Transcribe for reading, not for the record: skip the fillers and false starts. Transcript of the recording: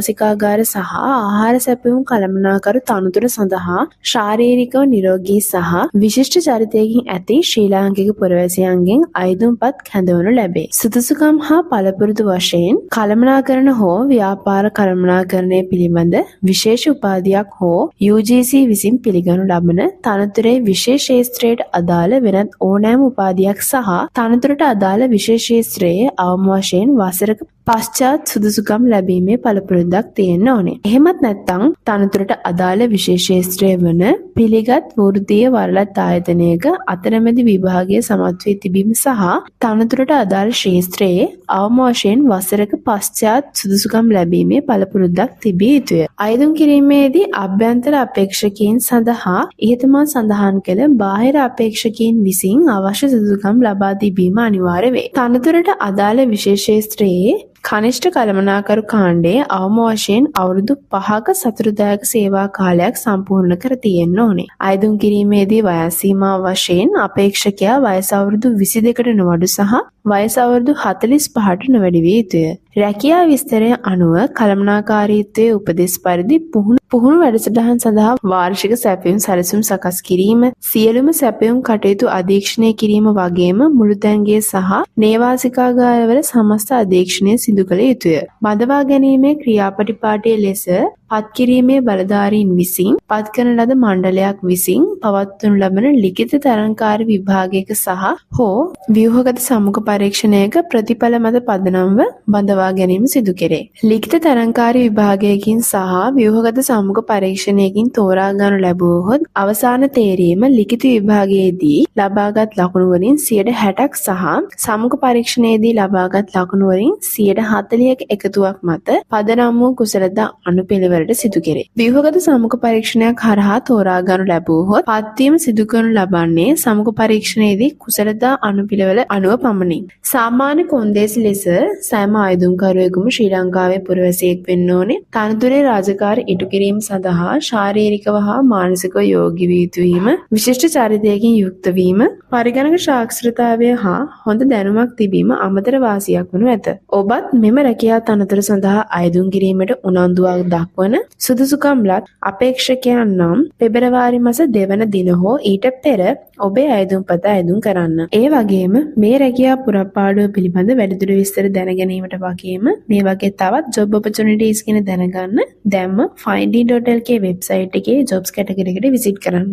මානසිකාගාර සහ ආහාර සැපයුම් කළමනාකරු තනතුර සඳහා ශාරීරිකව නිරෝගී සහ විශිෂ්ට චරිතයකින් ඇති ශ්‍රී ලාංකික පුරවැසියන්ගෙන් අයදුම්පත් කැඳවනු ලැබේ. සුදුසුකම් හා පළපුරුදු වශයෙන් කළමනාකරණ හෝ ව්‍යාපාර කළමනාකරණය පිළිබඳ විශේෂ උපාධියක් හෝ UGC විසින් පිළිගනු ලබන තනතුරේ විශේෂ ක්ෂේත්‍රයට අදාළ වෙනත් ඕනෑම උපාධියක් සහ තනතුරට අදාළ විශේෂ ක්ෂේත්‍රයේ අවම වශයෙන් වසරක පශ්චාත් සුදුසුකම් ලැබීමේ පළපුරුද්දක් තියෙන්න ඕනේ. එහෙමත් නැත්නම් තනතුරට අදාළ විශේෂ ක්ෂේත්‍රය වන පිළිගත් වෘත්තීය වරලත් ආයතනයක අතරමැදි විභාගයේ සමත් වී තිබීම සහ තනතුරට අදාළ ක්ෂේත්‍රයේ අවම වශයෙන් වසරක පශ්චාත් සුදුසුකම් ලැබීමේ පළපුරුද්දක් තිබිය යුතුය. අයදුම් කිරීමේදී අභ්‍යන්තර අපේක්ෂකයන් සඳහා ඉහතමා සඳහන් කළ බාහිර අපේක්ෂකයන් විසින් අවශ්‍ය සුදුසුකම් ලබා තිබීම අනිවාර්ය වේ. තනතුරට අදාළ විශේෂ ක්ෂේත්‍රයේ කනිෂ්ඨ කළමනාකරු කාණ්ඩයේ අවම වශයෙන් අවුරුදු 5ක සතුරුදායක සේවා කාලයක් සම්පූර්ණ කර තියෙන්න ඕනේ. අයදුම් කිරීමේදී වයස් සීමා වශයෙන් අපේක්ෂකයා වයස අවුරුදු 22කට නොවඩු සහ වයස අවුරුදු 45ට නොවැඩි විය යුතුය. රැකියා විස්තරය අනුව කළමනාකාරීත්වයේ උපදෙස් පරිදි පුහුණු වැඩසටහන් සඳහා වාර්ෂික සැපයුම් සැලසුම් සකස් කිරීම, සියලුම සැපයුම් කටයුතු අධීක්ෂණය කිරීම වගේම මුළුතැන්ගේ සහ නේවාසිකාගාරවල සමස්ත අධීක්ෂණය සිදු කළ යුතුය. බඳවා ගැනීමේ ක්‍රියාපටිපාටිය ලෙස පත්කිරීමේ බලධාරීන් විසින් පත් කරන ලද මණ්ඩලයක් විසින් පවත්වනු ලබන ලිඛිත තරංකාර විභාගයක සහ හෝ ව්‍යුහගත සමුක පරීක්ෂණයක ප්‍රතිඵල මත පදනම්ව බඳවා ගැනීම සිදු කෙරේ. ලිඛිත තරංකාර විභාගයකින් සහ ව්‍යුහගත සමුක පරීක්ෂණයකින් තෝරා ගන්නු ලැබුවහොත් අවසාන තේරීම ලිඛිත විභාගයේදී ලබාගත් ලකුණු වලින් 60%ක් සහ සමුක පරීක්ෂණයේදී ලබාගත් ලකුණු වලින් 40%ක එකතුවක් මත පදනම් වූ කුසලතා අනුපිළිවෙල සිදු කෙරේ. ව්‍යුහගත සමුක පරීක්ෂණයක් හරහා තෝරා ගන්නු ලැබුවහොත් පත්වීම සිදු කරනු ලබන්නේ සමුක පරීක්ෂණයේදී කුසලතා අනුපිළිවෙල අනුව පමණි. සාමාන්‍ය කොන්දේසි ලෙස සෑම අයදුම්කරුවෙකුම ශ්‍රී ලංකාවේ පුරවැසියෙක් වෙන්න ඕනේ. තනතුරේ රාජකාරී ඉටු කිරීම සඳහා ශාරීරිකව හා මානසිකව යෝගී වී යුතු වීම, විශිෂ්ට චරිතයකින් යුක්ත වීම, පරිගණක සාක්ෂරතාවය හා හොඳ දැනුමක් තිබීම අමතර වාසියක් වනු ඇත. ඔබත් මෙම රැකියා තනතුර සඳහා අයදුම් කිරීමට උනන්දුවක් දක්වන සුදුසුකම්ලත් අපේක්ෂකයන් නම් පෙබරවාරි මාස 2 වන දින හෝ ඊට පෙර ඔබේ අයදුම්පත අයදුම් කරන්න. ඒ වගේම මේ රැකියා පුරපාඩුව පිළිබඳ වැඩිදුර විස්තර දැන ගැනීමට වගේම මේ වගේ තවත් job opportunities ගැන දැනගන්න දැම්ම finding.lk වෙබ්සයිට් එකේ jobs කැටගරි එකට විසිට් කරන්න.